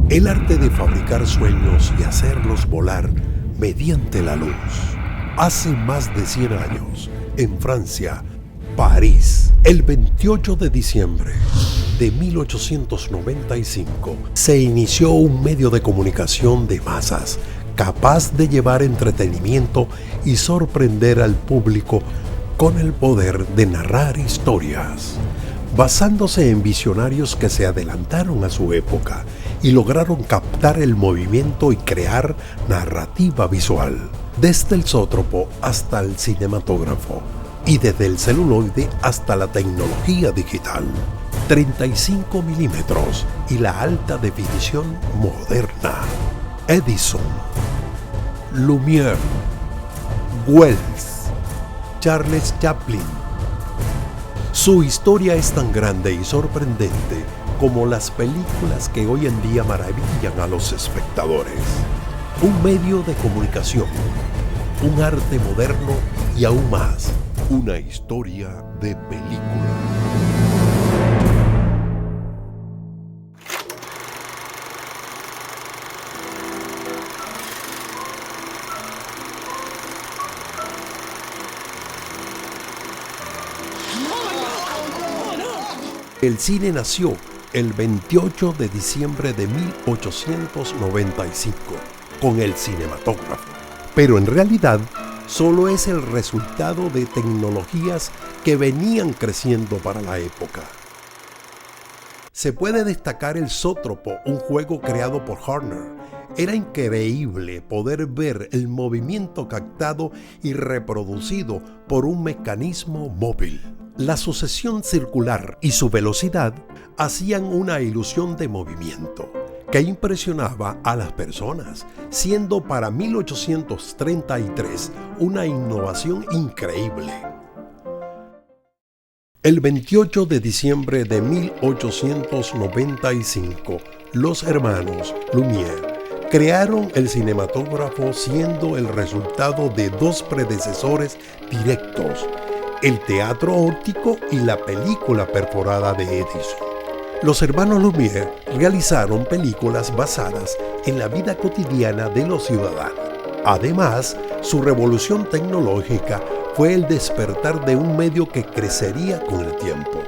El arte de fabricar sueños y hacerlos volar mediante la luz. Hace más de 100 años, en Francia, París, el 28 de diciembre de 1895, se inició un medio de comunicación de masas capaz de llevar entretenimiento y sorprender al público con el poder de narrar historias, basándose en visionarios que se adelantaron a su época y lograron captar el movimiento y crear narrativa visual, desde el zoótropo hasta el cinematógrafo y desde el celuloide hasta la tecnología digital, 35 milímetros y la alta definición moderna. Edison, Lumière, Wells, Charles Chaplin. Su historia es tan grande y sorprendente como las películas que hoy en día maravillan a los espectadores. Un medio de comunicación, un arte moderno y aún más, una historia de película. El cine nació el 28 de diciembre de 1895 con el cinematógrafo, pero en realidad solo es el resultado de tecnologías que venían creciendo para la época. Se puede destacar el zoótropo, un juego creado por Horner. Era increíble poder ver el movimiento captado y reproducido por un mecanismo móvil. La sucesión circular y su velocidad hacían una ilusión de movimiento que impresionaba a las personas, siendo para 1833 una innovación increíble. El 28 de diciembre de 1895, los hermanos Lumière crearon el cinematógrafo, siendo el resultado de dos predecesores directos: el teatro óptico y la película perforada de Edison. Los hermanos Lumière realizaron películas basadas en la vida cotidiana de los ciudadanos. Además, su revolución tecnológica fue el despertar de un medio que crecería con el tiempo.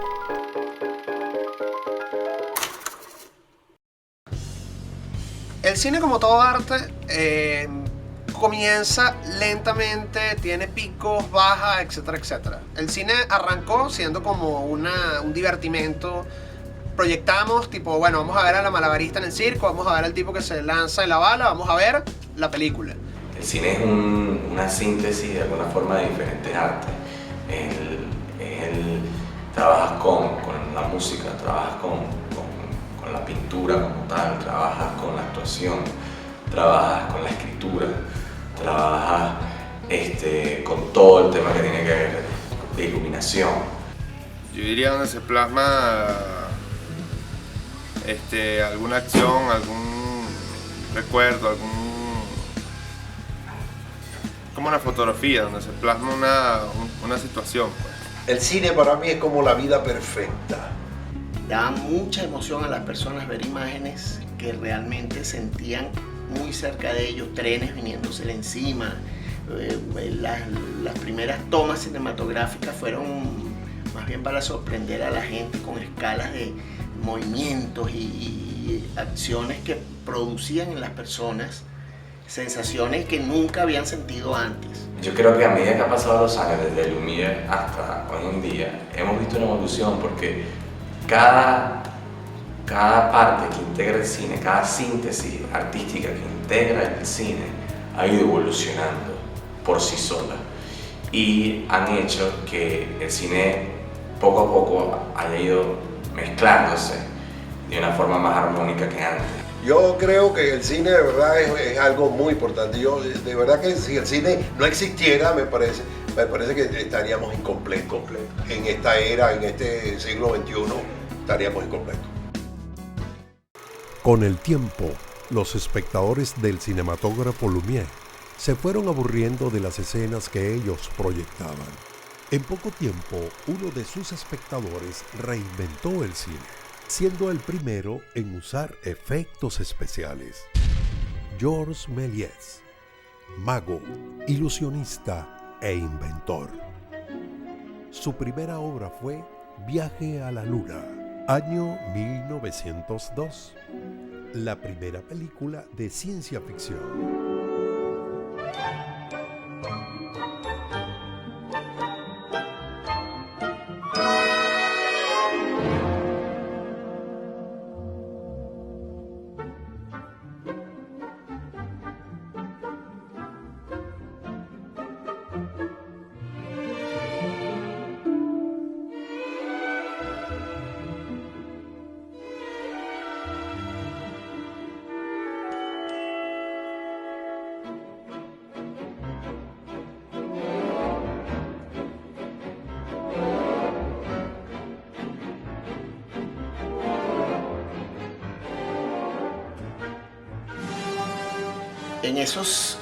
El cine, como todo arte, comienza lentamente, tiene picos, bajas, etcétera, etcétera. El cine arrancó siendo como un divertimento. Proyectamos, tipo, bueno, vamos a ver a la malabarista en el circo, vamos a ver al tipo que se lanza en la bala, vamos a ver la película. El cine es una síntesis de alguna forma de diferentes artes. Él trabajas con la música, trabajas con la pintura como tal, trabajas con la actuación, trabajas con la escritura, trabajas con todo el tema que tiene que ver de iluminación. Yo diría donde se plasma alguna acción, algún recuerdo, como una fotografía, donde se plasma una situación, pues. El cine para mí es como la vida perfecta. Daba mucha emoción a las personas ver imágenes que realmente sentían muy cerca de ellos, trenes viniéndose encima. Las primeras tomas cinematográficas fueron más bien para sorprender a la gente con escalas de movimientos y acciones que producían en las personas sensaciones que nunca habían sentido antes. Yo creo que a medida que han pasado los años, desde Lumière hasta hoy en día, hemos visto una evolución, porque cada parte que integra el cine, cada síntesis artística que integra el cine ha ido evolucionando por sí sola, y han hecho que el cine poco a poco haya ido mezclándose de una forma más armónica que antes. Yo creo que el cine de verdad es algo muy importante. Yo de verdad que si el cine no existiera, me parece que estaríamos incompletos. En esta era, en este siglo XXI, estaríamos incompletos. Con el tiempo, los espectadores del cinematógrafo Lumière se fueron aburriendo de las escenas que ellos proyectaban. En poco tiempo, uno de sus espectadores reinventó el cine. siendo el primero en usar efectos especiales. Georges Méliès, mago, ilusionista e inventor. Su primera obra fue Viaje a la Luna, año 1902, la primera película de ciencia ficción.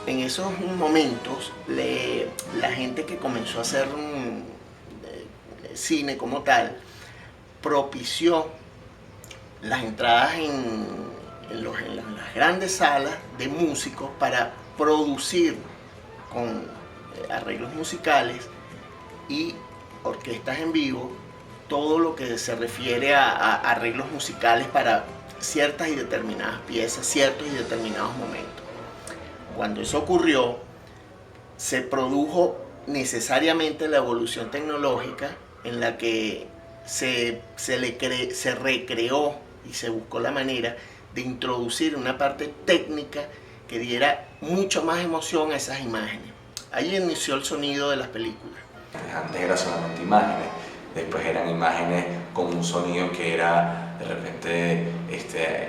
En esos momentos, la gente que comenzó a hacer cine como tal, propició las entradas en las grandes salas de músicos para producir con arreglos musicales y orquestas en vivo todo lo que se refiere a arreglos musicales para ciertas y determinadas piezas, ciertos y determinados momentos. Cuando eso ocurrió, se produjo necesariamente la evolución tecnológica en la que se recreó y se buscó la manera de introducir una parte técnica que diera mucho más emoción a esas imágenes. Ahí inició el sonido de las películas. Antes era solamente imágenes, después eran imágenes con un sonido que era de repente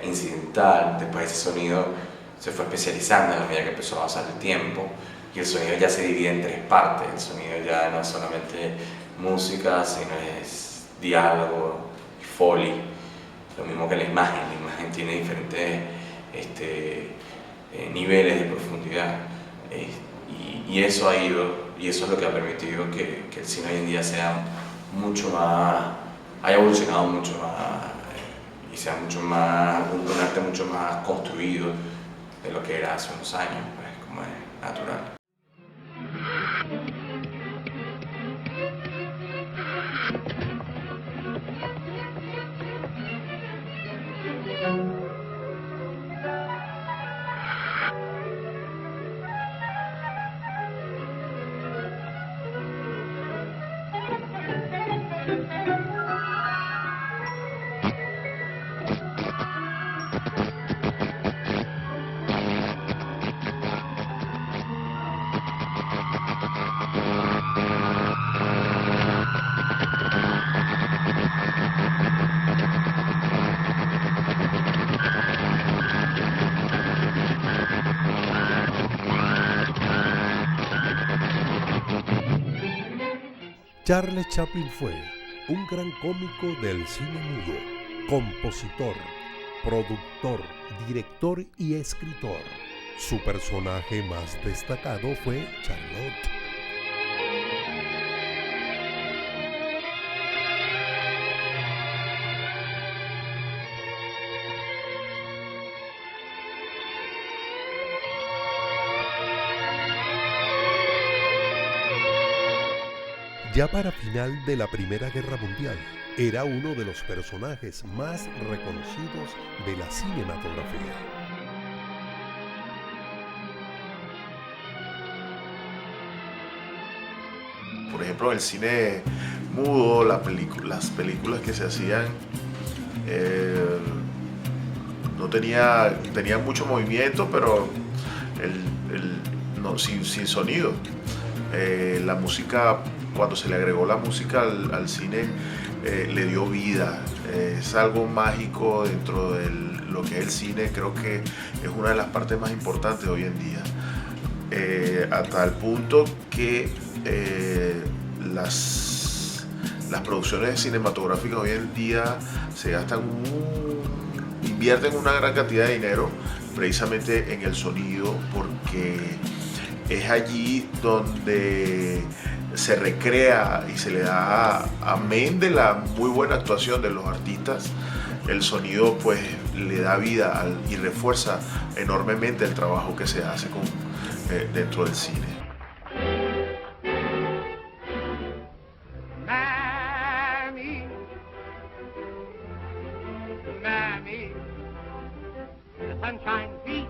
incidental, después ese sonido se fue especializando a medida que empezó a pasar el tiempo y el sonido ya se divide en tres partes. El sonido ya no es solamente música, sino es diálogo y foley, lo mismo que la imagen tiene diferentes niveles de profundidad y eso ha ido, y eso es lo que ha permitido que el cine hoy en día sea mucho más, haya evolucionado mucho más y sea mucho más, un arte mucho más construido de lo que era hace unos años, pues, como es natural. Charles Chaplin fue un gran cómico del cine mudo, compositor, productor, director y escritor. Su personaje más destacado fue Charlotte. Ya para final de la Primera Guerra Mundial, era uno de los personajes más reconocidos de la cinematografía. Por ejemplo, en el cine mudo, las películas que se hacían no tenían mucho movimiento, pero sin sonido. La música, cuando se le agregó la música al cine, le dio vida. Es algo mágico dentro de lo que es el cine. Creo que es una de las partes más importantes hoy en día. Hasta el punto que las producciones cinematográficas hoy en día invierten una gran cantidad de dinero precisamente en el sonido, porque es allí donde se recrea y se le da, amén de la muy buena actuación de los artistas, el sonido pues le da vida y refuerza enormemente el trabajo que se hace dentro del cine. Mammy, the sun shines east,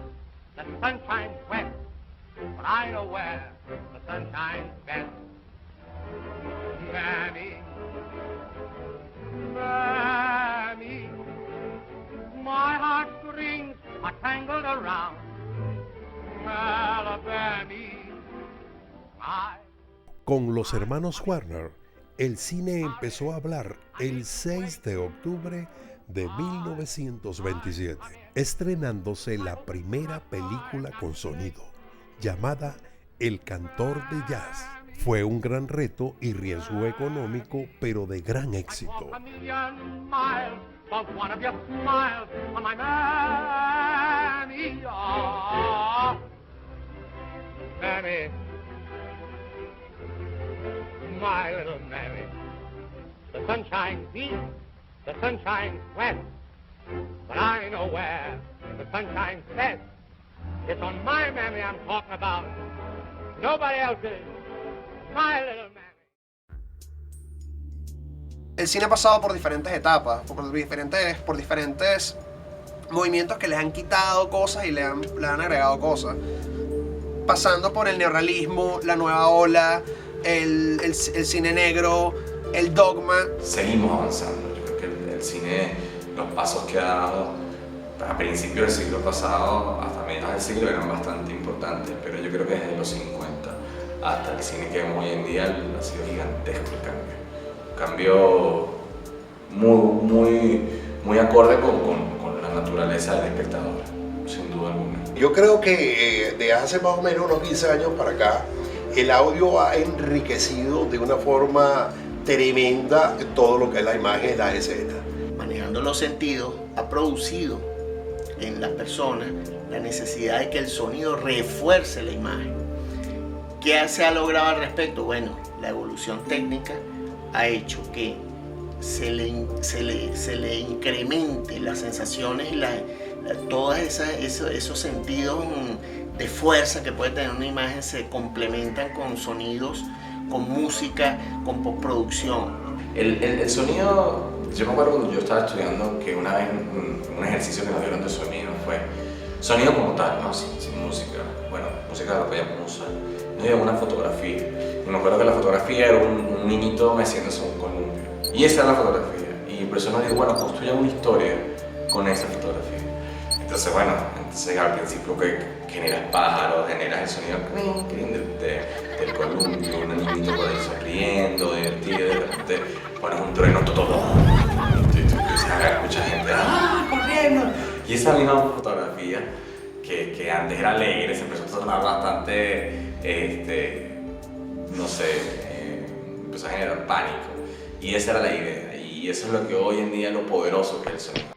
the sun shines west, but I know where the sun shines best. Mammy, Mammy, my heartstrings are tangled around Alabama. Con los hermanos Warner, el cine empezó a hablar el 6 de octubre de 1927, estrenándose la primera película con sonido, llamada El Cantor de Jazz. Fue un gran reto y riesgo económico, pero de gran éxito. Mammy, my little Mammy, the sun shines east, the sun shines west, but I know where the sun shines best. It's on my Mammy I'm talking about, nobody else's, my little Mammy. El cine ha pasado por diferentes etapas, por diferentes movimientos que le han quitado cosas y le han agregado cosas. Pasando por el neorrealismo, la nueva ola, el cine negro, el dogma. Seguimos avanzando. Yo creo que el cine, los pasos que ha dado a principios del siglo pasado hasta mediados del siglo eran bastante importantes, pero yo creo que desde los 50 hasta el cine que vemos hoy en día ha sido gigantesco el cambio. Un cambio muy acorde con la naturaleza del espectador, sin duda alguna. Yo creo que de hace más o menos unos 15 años para acá, el audio ha enriquecido de una forma tremenda todo lo que es la imagen y la escena. Manejando los sentidos, ha producido en las personas la necesidad de que el sonido refuerce la imagen. ¿Qué se ha logrado al respecto? Bueno, la evolución técnica ha hecho que se le incremente las sensaciones y todos esos sentidos de fuerza que puede tener una imagen se complementan con sonidos, con música, con postproducción. El sonido, yo me acuerdo cuando yo estaba estudiando que una vez un ejercicio que nos dieron de sonido fue sonido como tal, ¿no? Sin música. Bueno, música la podíamos usar. Nos dieron una fotografía. Y me acuerdo que la fotografía era un niñito meciéndose un columpio. Y esa era la fotografía. Y por eso nos dijo, bueno, construya una historia con esa fotografía. Entonces, bueno, al principio que generas pájaros, generas el sonido del columpio, un niñito por ahí sonriendo, divertido, de repente pones un trueno todo, y empiezas a ver mucha gente corriendo. Y esa misma fotografía, que antes era alegre, se empezó a tornar bastante, no sé, empezó a generar pánico. Y esa era la idea, y eso es lo que hoy en día es lo poderoso que es el sonido.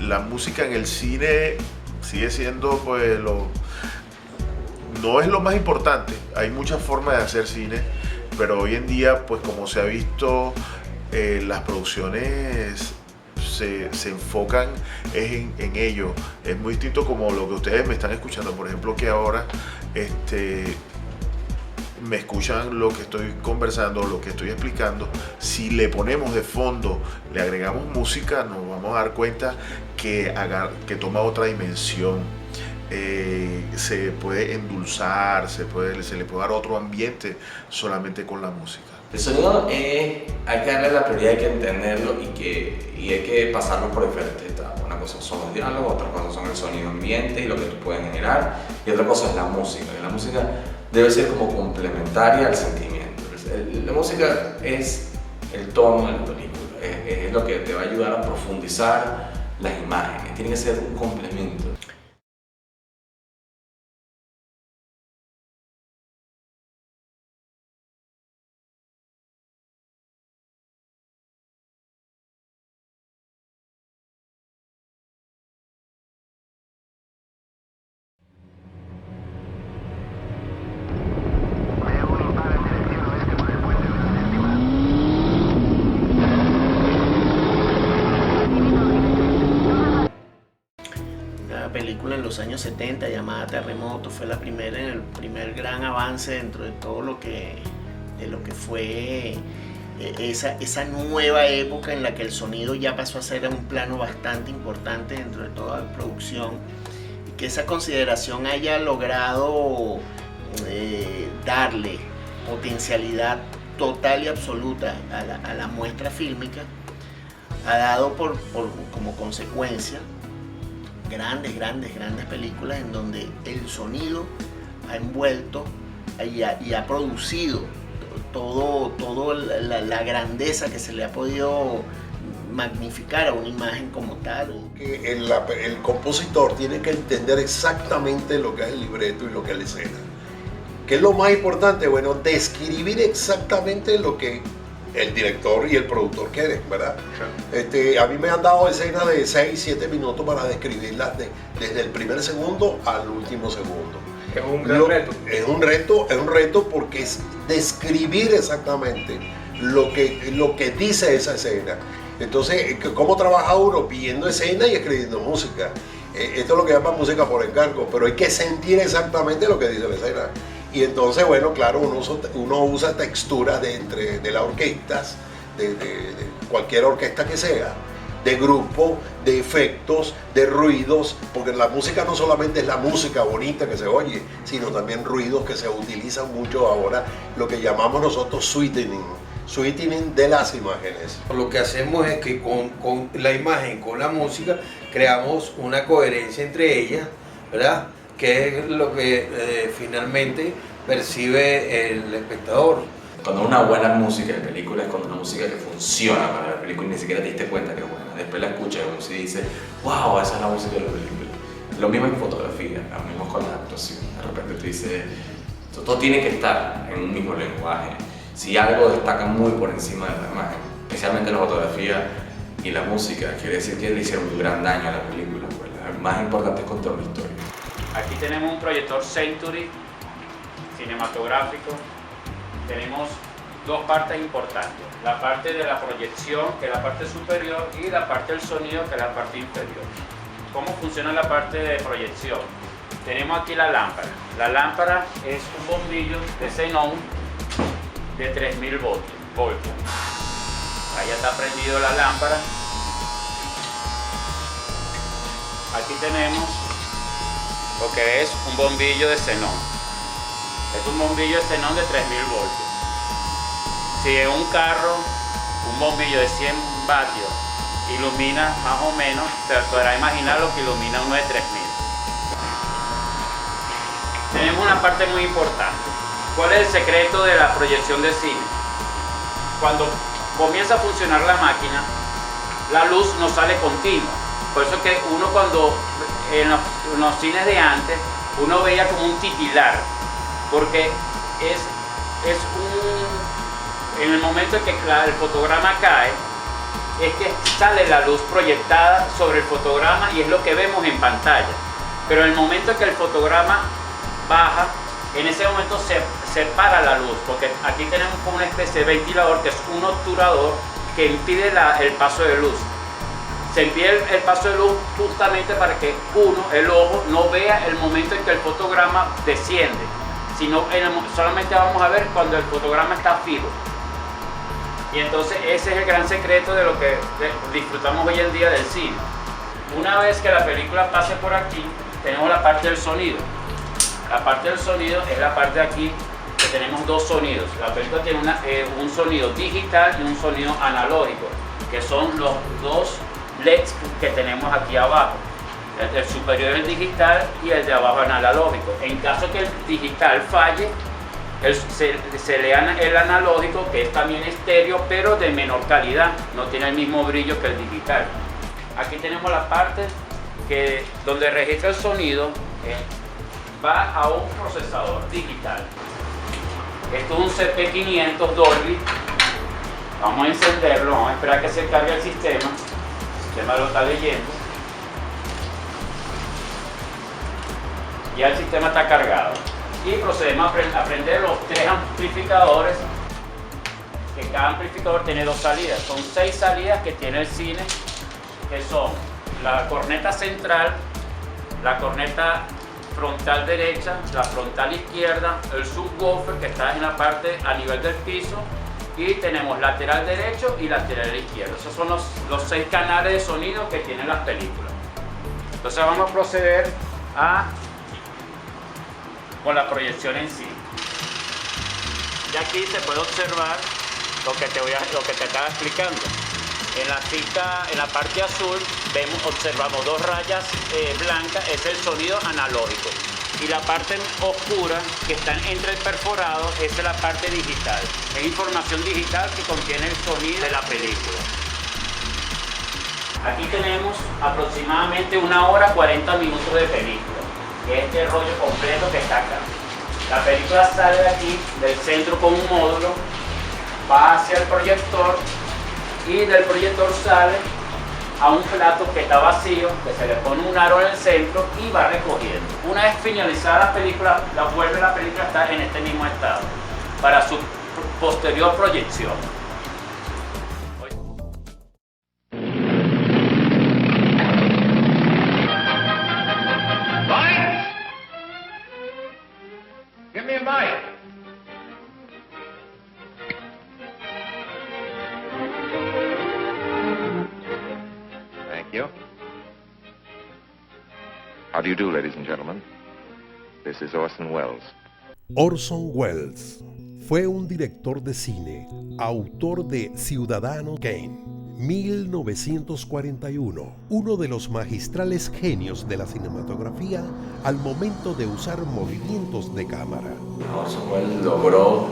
la música en el cine sigue siendo pues no es lo más importante. Hay muchas formas de hacer cine, pero hoy en día, pues como se ha visto, las producciones se enfocan en ello. Es muy distinto como lo que ustedes me están escuchando, por ejemplo, que ahora me escuchan lo que estoy conversando, lo que estoy explicando. Si le ponemos de fondo, le agregamos música, nos vamos a dar cuenta que toma otra dimensión. Se puede endulzar, se le puede dar otro ambiente solamente con la música. El sonido hay que darle la prioridad, hay que entenderlo y hay que pasarlo por diferentes etapas. Una cosa son los diálogos, otra cosa son el sonido ambiente y lo que tú puedes generar, y otra cosa es la música. Y la música debe ser como complementaria al sentimiento. La música es el tono de la película, es lo que te va a ayudar a profundizar las imágenes, tiene que ser un complemento. Película en los años 70 llamada Terremoto fue el primer gran avance dentro de todo lo que fue esa nueva época en la que el sonido ya pasó a ser un plano bastante importante dentro de toda la producción, y que esa consideración haya logrado darle potencialidad total y absoluta a la muestra fílmica, ha dado como consecuencia grandes películas en donde el sonido ha envuelto y ha producido todo la grandeza que se le ha podido magnificar a una imagen como tal. Que el compositor tiene que entender exactamente lo que es el libreto y lo que es la escena. ¿Qué es lo más importante? Bueno, describir exactamente lo que el director y el productor quieren, ¿verdad? A mí me han dado escenas de 6-7 minutos para describirlas desde el primer segundo al último segundo. Es un gran reto. Es un reto porque es describir exactamente lo que dice esa escena. Entonces, ¿cómo trabaja uno? Viendo escena y escribiendo música. Esto es lo que llama música por encargo, pero hay que sentir exactamente lo que dice la escena. Y entonces, bueno, claro, uno usa texturas de las orquestas, de cualquier orquesta que sea, de grupo, de efectos, de ruidos, porque la música no solamente es la música bonita que se oye, sino también ruidos que se utilizan mucho ahora, lo que llamamos nosotros sweetening de las imágenes. Lo que hacemos es que con la imagen, con la música, creamos una coherencia entre ellas, ¿verdad? Que es lo que finalmente percibe el espectador. Cuando una buena música de película es cuando una música que funciona para la película y ni siquiera te diste cuenta que es buena. Después la escuchas y dices, wow, esa es la música de la película. Lo mismo en fotografía, lo mismo con la actuación. De repente tú dices, todo tiene que estar en un mismo lenguaje. Si algo destaca muy por encima de la imagen, especialmente la fotografía y la música, quiere decir que le hicieron un gran daño a la película. Pues lo más importante es contar una historia. Aquí tenemos un proyector Century cinematográfico. Tenemos dos partes importantes, la parte de la proyección, que es la parte superior, y la parte del sonido, que es la parte inferior. ¿Cómo funciona la parte de proyección? Tenemos aquí la lámpara. La lámpara es un bombillo de xenón de 3000 voltios. Ahí está prendido la lámpara. Aquí tenemos lo que es un bombillo de xenón. Es un bombillo de xenón de 3000 voltios. Si en un carro, un bombillo de 100 vatios ilumina más o menos, te podrás imaginar lo que ilumina uno de 3000. Tenemos una parte muy importante. ¿Cuál es el secreto de la proyección de cine? Cuando comienza a funcionar la máquina, la luz no sale continua. Por eso que uno cuando en los cines de antes, uno veía como un titilar, porque en el momento en que el fotograma cae, es que sale la luz proyectada sobre el fotograma y es lo que vemos en pantalla. Pero en el momento en que el fotograma baja, en ese momento se para la luz, porque aquí tenemos como una especie de ventilador que es un obturador que impide el paso de luz. Se impide el paso de luz justamente para que el ojo, no vea el momento en que el fotograma desciende, sino solamente vamos a ver cuando el fotograma está fijo. Y entonces ese es el gran secreto de lo que disfrutamos hoy en día del cine. Una vez que la película pase por aquí, tenemos la parte del sonido. La parte del sonido es la parte de aquí, que tenemos dos sonidos. La película tiene un sonido digital y un sonido analógico, que son los dos LEDs que tenemos aquí abajo. El superior es el digital y el de abajo es analógico. En caso que el digital falle, se lea el analógico, que es también estéreo, pero de menor calidad, no tiene el mismo brillo que el digital. Aquí tenemos la parte donde registra el sonido, va a un procesador digital. Esto es un CP500 Dolby. Vamos a encenderlo, vamos a esperar que se cargue el sistema. El sistema lo está leyendo. Ya el sistema está cargado. Y procedemos a prender los 3 amplificadores, que cada amplificador tiene 2 salidas. Son 6 salidas que tiene el cine, que son la corneta central, la corneta frontal derecha, la frontal izquierda, el subwoofer que está en la parte a nivel del piso, y tenemos lateral derecho y lateral izquierdo. Esos son los 6 canales de sonido que tienen las películas. Entonces vamos a proceder con la proyección en sí. Y aquí se puede observar lo que te estaba explicando. En la cinta, en la parte azul, observamos 2 rayas blancas, es el sonido analógico. Y la parte oscura, que están entre el perforado, es la parte digital. Es información digital que contiene el sonido de la película. Aquí tenemos aproximadamente 1 hora 40 minutos de película, que es este rollo completo que está acá. La película sale de aquí, del centro con un módulo, va hacia el proyector y del proyector sale a un plato que está vacío, que se le pone un aro en el centro y va recogiendo. Una vez finalizada la película, la película está en este mismo estado para su posterior proyección. Give me a mic. Thank you. How do you do, ladies and gentlemen? This is Orson Welles. Orson Welles fue un director de cine, autor de Ciudadano Kane, 1941, uno de los magistrales genios de la cinematografía al momento de usar movimientos de cámara. Orson Welles logró,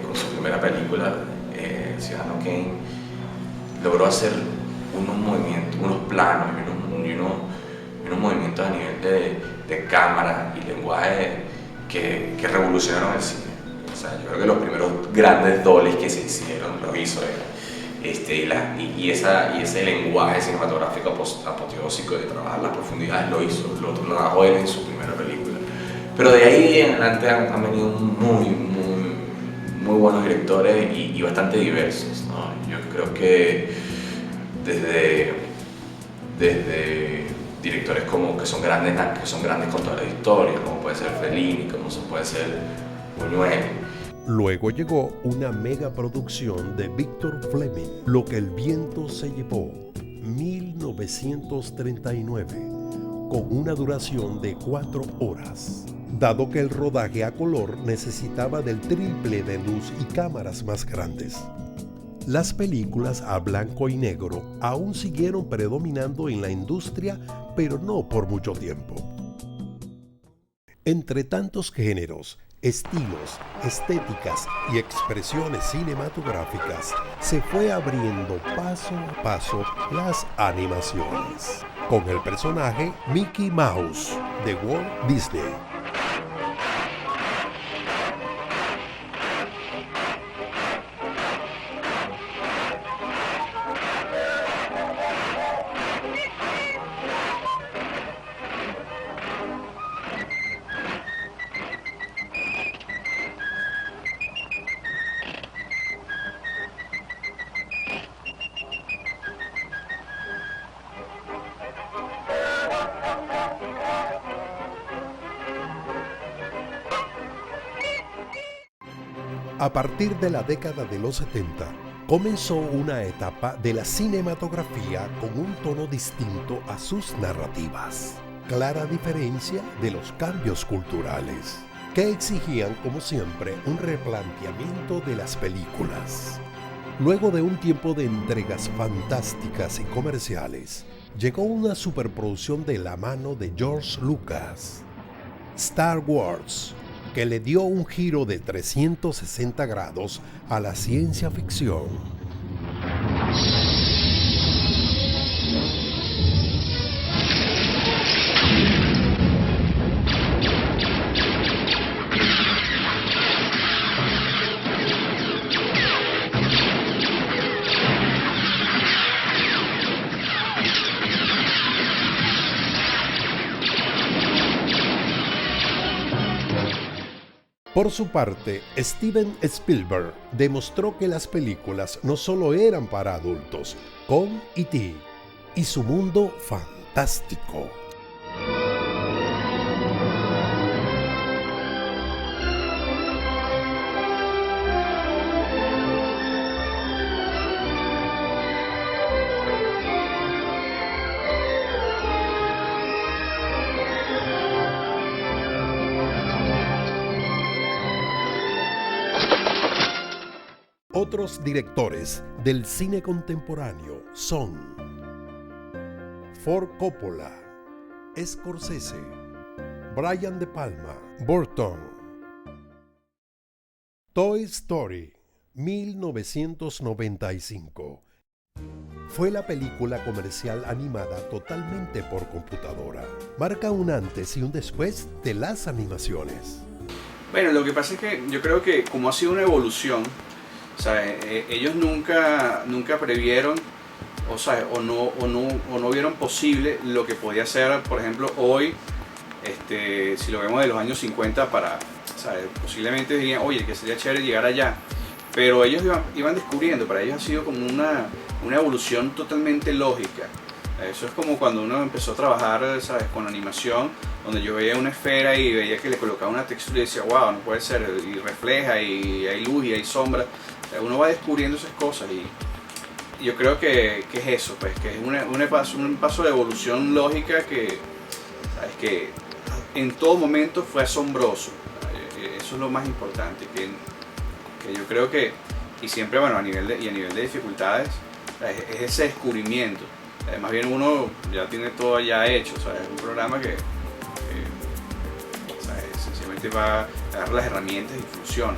con su primera película, Ciudadano Kane, logró hacer unos movimientos, unos planos y unos movimientos a nivel de cámara y lenguaje que revolucionaron el cine. O sea, yo creo que los primeros grandes dollies que se hicieron lo hizo él. Y ese lenguaje cinematográfico apoteósico de trabajar las profundidades lo trabajó él en su primera película. Pero de ahí en adelante han venido muy buenos directores y bastante diversos, ¿no? Yo creo que desde directores que son grandes contadores de historias, como puede ser Fellini, como puede ser Buñuel. Luego llegó una megaproducción de Victor Fleming, Lo que el viento se llevó, 1939, con una duración de 4 horas. Dado que el rodaje a color necesitaba del triple de luz y cámaras más grandes. Las películas a blanco y negro aún siguieron predominando en la industria, pero no por mucho tiempo. Entre tantos géneros, estilos, estéticas y expresiones cinematográficas, se fue abriendo paso a paso las animaciones, con el personaje Mickey Mouse de Walt Disney. A partir de la década de los 70, comenzó una etapa de la cinematografía con un tono distinto a sus narrativas. Clara diferencia de los cambios culturales, que exigían, como siempre, un replanteamiento de las películas. Luego de un tiempo de entregas fantásticas y comerciales, llegó una superproducción de la mano de George Lucas, Star Wars, que le dio un giro de 360 grados a la ciencia ficción. Por su parte, Steven Spielberg demostró que las películas no solo eran para adultos, con E.T. y su mundo fantástico. Otros directores del cine contemporáneo son Ford Coppola, Scorsese, Brian De Palma, Burton. Toy Story, 1995. Fue la película comercial animada totalmente por computadora. Marca un antes y un después de las animaciones. Bueno, lo que pasa es que yo creo que como ha sido una evolución, o sea, ellos nunca previeron, o no vieron posible lo que podía ser, por ejemplo, hoy, si lo vemos de los años 50 para, o sea, posiblemente dirían, oye, que sería chévere llegar allá, pero ellos iban descubriendo, para ellos ha sido como una evolución totalmente lógica. Eso es como cuando uno empezó a trabajar, ¿sabes?, con animación, donde yo veía una esfera y veía que le colocaba una textura y decía, wow, no puede ser, y refleja, y hay luz, y hay sombra. Uno va descubriendo esas cosas y yo creo que es eso, pues, que es un paso de evolución lógica que, ¿sabes?, que en todo momento fue asombroso. Eso es lo más importante, que yo creo que, y siempre, bueno, a nivel de dificultades, es ese descubrimiento. Más bien uno ya tiene todo ya hecho, ¿sabes? Es un programa que ¿sabes?, sencillamente va a dar las herramientas y funciona.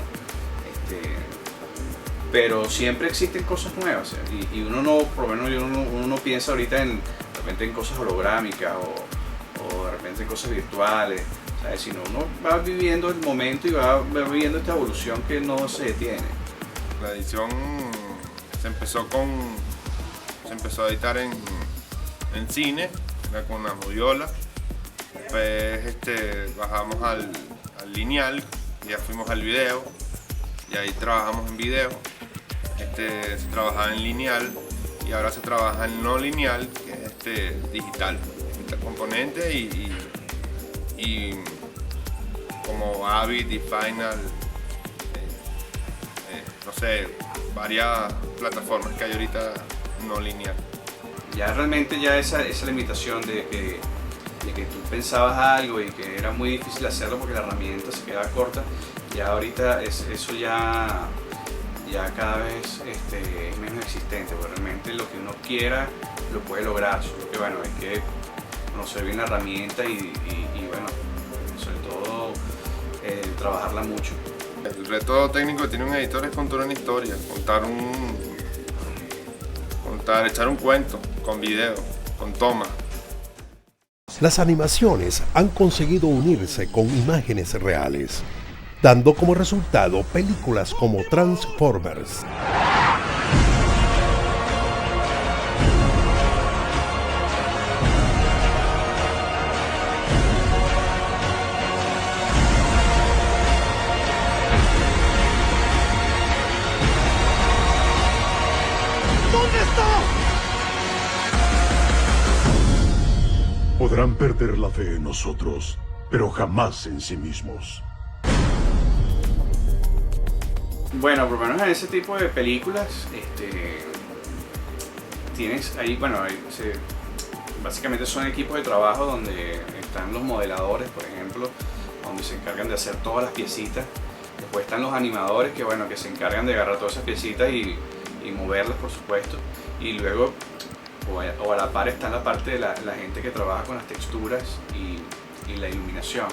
Pero siempre existen cosas nuevas, y uno no, por lo menos uno no piensa ahorita de repente en cosas holográmicas o de repente en cosas virtuales, ¿sabes?, sino uno va viviendo el momento y va viviendo esta evolución que no se detiene. La edición se empezó a editar en cine, era con una moviola. Después bajamos al lineal, ya fuimos al video, y ahí trabajamos en video. Se trabajaba en lineal y ahora se trabaja en no lineal, que es digital, intercomponente y como Avid y Final, no sé, varias plataformas que hay ahorita no lineal. Ya realmente ya esa limitación de que tú pensabas algo y que era muy difícil hacerlo porque la herramienta se quedaba corta, ya ahorita eso ya cada vez es menos existente, porque realmente lo que uno quiera lo puede lograr, solo que bueno, hay que conocer bien la herramienta y bueno, sobre todo trabajarla mucho. El reto técnico que tiene un editor es contar una historia, echar un cuento, con video, con toma. Las animaciones han conseguido unirse con imágenes reales, dando como resultado películas como Transformers, ¿Dónde está? Podrán perder la fe en nosotros, pero jamás en sí mismos. Bueno, por lo menos en ese tipo de películas, tienes ahí, bueno, básicamente son equipos de trabajo donde están los modeladores, por ejemplo, donde se encargan de hacer todas las piecitas. Después están los animadores que, bueno, que se encargan de agarrar todas esas piecitas y moverlas, por supuesto. Y luego, o a la par, está la parte de la gente que trabaja con las texturas y la iluminación.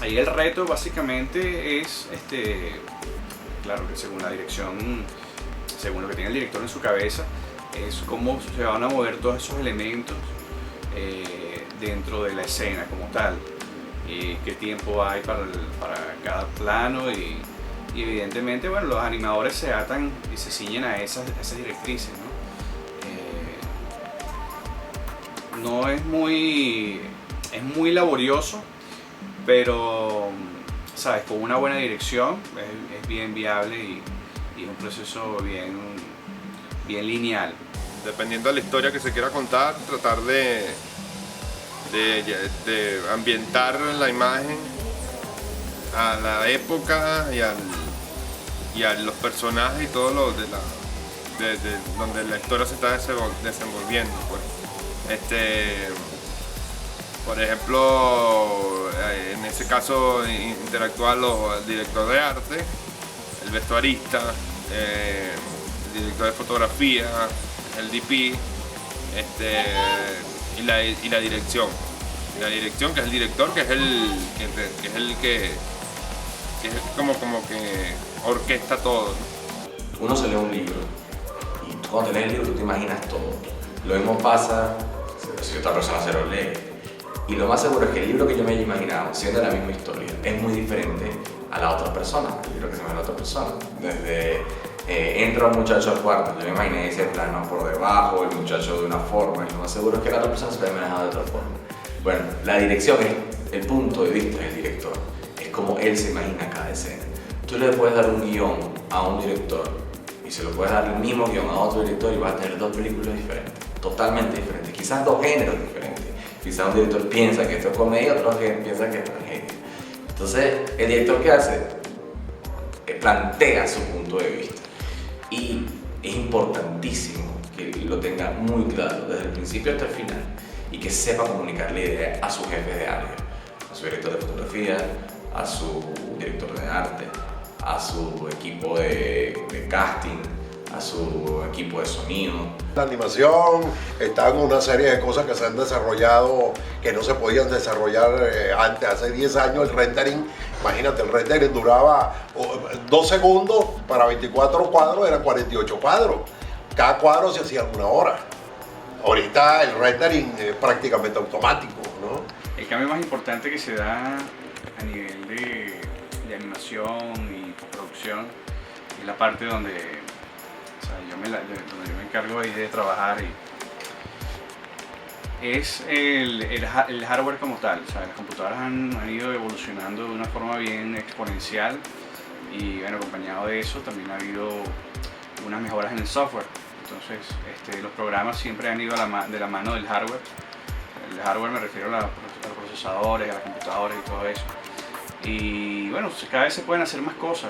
Ahí el reto básicamente es, claro que según la dirección, según lo que tiene el director en su cabeza, es cómo se van a mover todos esos elementos dentro de la escena como tal, y qué tiempo hay para cada plano y evidentemente, bueno, los animadores se atan y se ciñen a esas directrices, ¿no? No es muy laborioso, pero, ¿sabes? Con una buena dirección es bien viable y es un proceso bien lineal. Dependiendo de la historia que se quiera contar, tratar de ambientar la imagen a la época y a los personajes y todo lo de donde la historia se está desenvolviendo, pues. Por ejemplo, en ese caso interactúan el director de arte, el vestuarista, el director de fotografía, el DP, y la dirección. Y la dirección, que es el director, que es como que orquesta todo, ¿no? Uno se lee un libro y tú cuando te lees el libro tú te imaginas todo. Lo mismo pasa si otra persona se lo lee. Y lo más seguro es que el libro que yo me haya imaginado, siendo la misma historia, es muy diferente a la otra persona, el libro que se imagina la otra persona. Desde entra un muchacho al cuarto, yo me imaginé ese plano por debajo, el muchacho de una forma, y lo más seguro es que la otra persona se lo haya manejado de otra forma. Bueno, la dirección es el punto de vista del director, es como él se imagina cada escena. Tú le puedes dar un guión a un director y se lo puedes dar el mismo guión a otro director y vas a tener dos películas diferentes, totalmente diferentes, quizás dos géneros diferentes. Quizás un director piensa que esto es comedia, otro que piensa que es tragedia. Entonces, el director, ¿qué hace? Plantea su punto de vista. Y es importantísimo que lo tenga muy claro desde el principio hasta el final y que sepa comunicar la idea a sus jefes de área, a su director de fotografía, a su director de arte, a su equipo de casting, a su equipo de sonido. La animación, están una serie de cosas que se han desarrollado que no se podían desarrollar antes, hace 10 años el rendering, imagínate, el rendering duraba 2 segundos para 24 cuadros, eran 48 cuadros, cada cuadro se hacía en 1 hora. Ahorita el rendering es prácticamente automático, ¿no? El cambio más importante que se da a nivel de animación y producción es la parte donde donde yo me encargo ahí de trabajar es el hardware como tal. O sea, las computadoras han ido evolucionando de una forma bien exponencial y bueno, acompañado de eso también ha habido unas mejoras en el software. Entonces los programas siempre han ido de la mano del hardware. El hardware me refiero a los procesadores, a las computadoras y todo eso. Y bueno, cada vez se pueden hacer más cosas.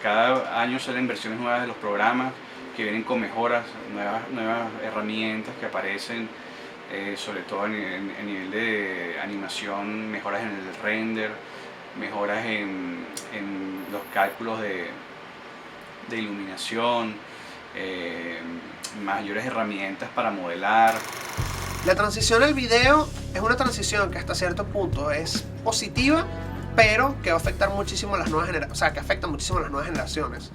Cada año salen versiones nuevas de los programas que vienen con mejoras, nuevas herramientas que aparecen, sobre todo en nivel de animación, mejoras en el render, mejoras en los cálculos de iluminación, mayores herramientas para modelar. La transición al video es una transición que hasta cierto punto es positiva, pero que va a afectar muchísimo a las nuevas generaciones, o sea, que afecta muchísimo a las nuevas generaciones.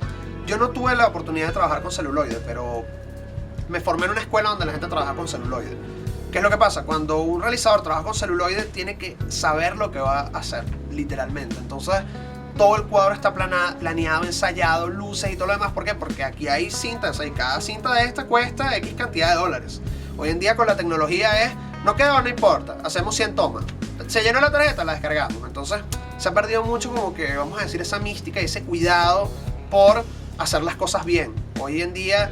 Yo no tuve la oportunidad de trabajar con celuloide, pero me formé en una escuela donde la gente trabaja con celuloide. ¿Qué es lo que pasa? Cuando un realizador trabaja con celuloide, tiene que saber lo que va a hacer, literalmente. Entonces, todo el cuadro está planeado, ensayado, luces y todo lo demás. ¿Por qué? Porque aquí hay cintas, y cada cinta de esta cuesta X cantidad de dólares. Hoy en día con la tecnología es, no quedó, no importa, hacemos 100 tomas. Se llenó la tarjeta, la descargamos. Entonces se ha perdido mucho, como que vamos a decir, esa mística y ese cuidado por hacer las cosas bien. Hoy en día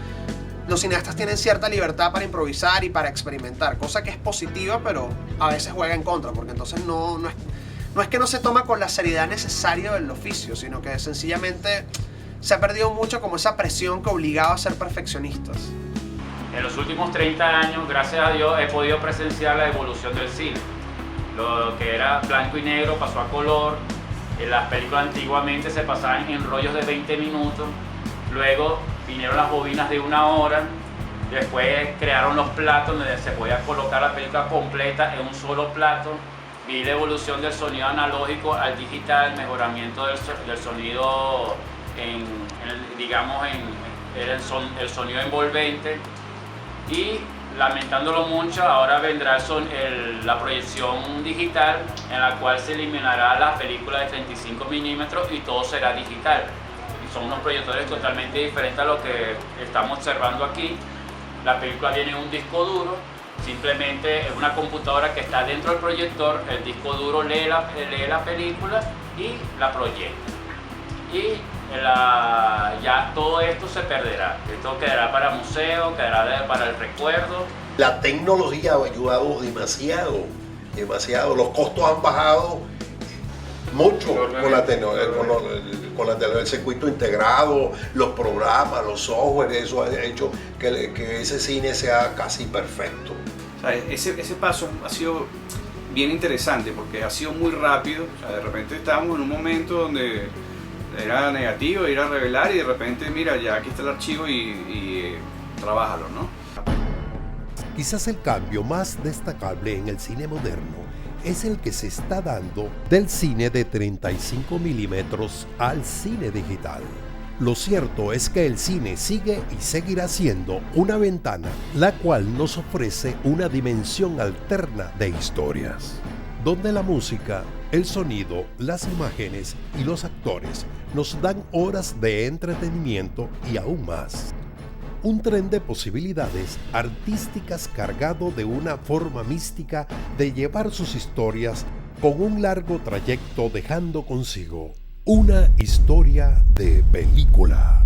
los cineastas tienen cierta libertad para improvisar y para experimentar, cosa que es positiva, pero a veces juega en contra, porque entonces no no es que no se toma con la seriedad necesaria del oficio, sino que sencillamente se ha perdido mucho como esa presión que obligaba a ser perfeccionistas. En los últimos 30 años, gracias a Dios, he podido presenciar la evolución del cine. Lo que era blanco y negro pasó a color. Las películas antiguamente se pasaban en rollos de 20 minutos. Luego vinieron las bobinas de 1 hora. Después crearon los platos donde se podía colocar la película completa en un solo plato. Vi la evolución del sonido analógico al digital, el mejoramiento del sonido el sonido envolvente. Y lamentándolo mucho, ahora vendrá la proyección digital, en la cual se eliminará la película de 35 milímetros y todo será digital. Y son unos proyectores totalmente diferentes a lo que estamos observando aquí. La película viene en un disco duro, simplemente es una computadora que está dentro del proyector, el disco duro lee la película y la proyecta. Y ya todo esto se perderá. Esto quedará para museo, quedará para el recuerdo. La tecnología ha ayudado demasiado. Los costos han bajado mucho con el circuito integrado, los programas, los software. Eso ha hecho que ese cine sea casi perfecto. O sea, ese paso ha sido bien interesante porque ha sido muy rápido. O sea, de repente estábamos en un momento donde era negativo, ir a revelar y de repente, mira, ya aquí está el archivo y trabájalo, ¿no? Quizás el cambio más destacable en el cine moderno es el que se está dando del cine de 35 milímetros al cine digital. Lo cierto es que el cine sigue y seguirá siendo una ventana, la cual nos ofrece una dimensión alterna de historias, donde la música, el sonido, las imágenes y los actores nos dan horas de entretenimiento y aún más. Un tren de posibilidades artísticas cargado de una forma mística de llevar sus historias con un largo trayecto, dejando consigo una historia de película.